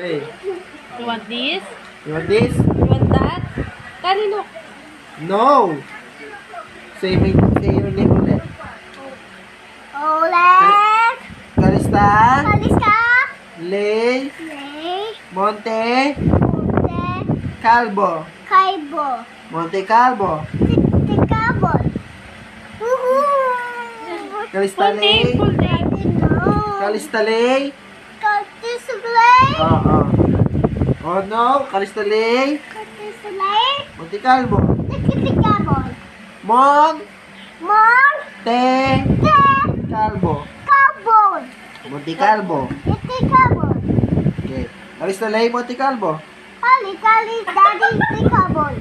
Okay. You want this? You want this? You want that? Daddy, look. No! Say your name ulit. Oleg. Kalista, Kalista. Lay, Lay. Monte, Monte. Calvo. Kaibo. Monte Calvo. Tikabol. Kalista Full name, Lay. full name. Kalista Lay. Katisulay. Oh no, Kalista Lay. Katisulay. Monte Calvo. Tikabol. Monte Monte. Calvo. Kabol. Monte Calvo. Tikabol. Okay. Kalista Lay, Monte Calvo. Kali, daddy, tikabol.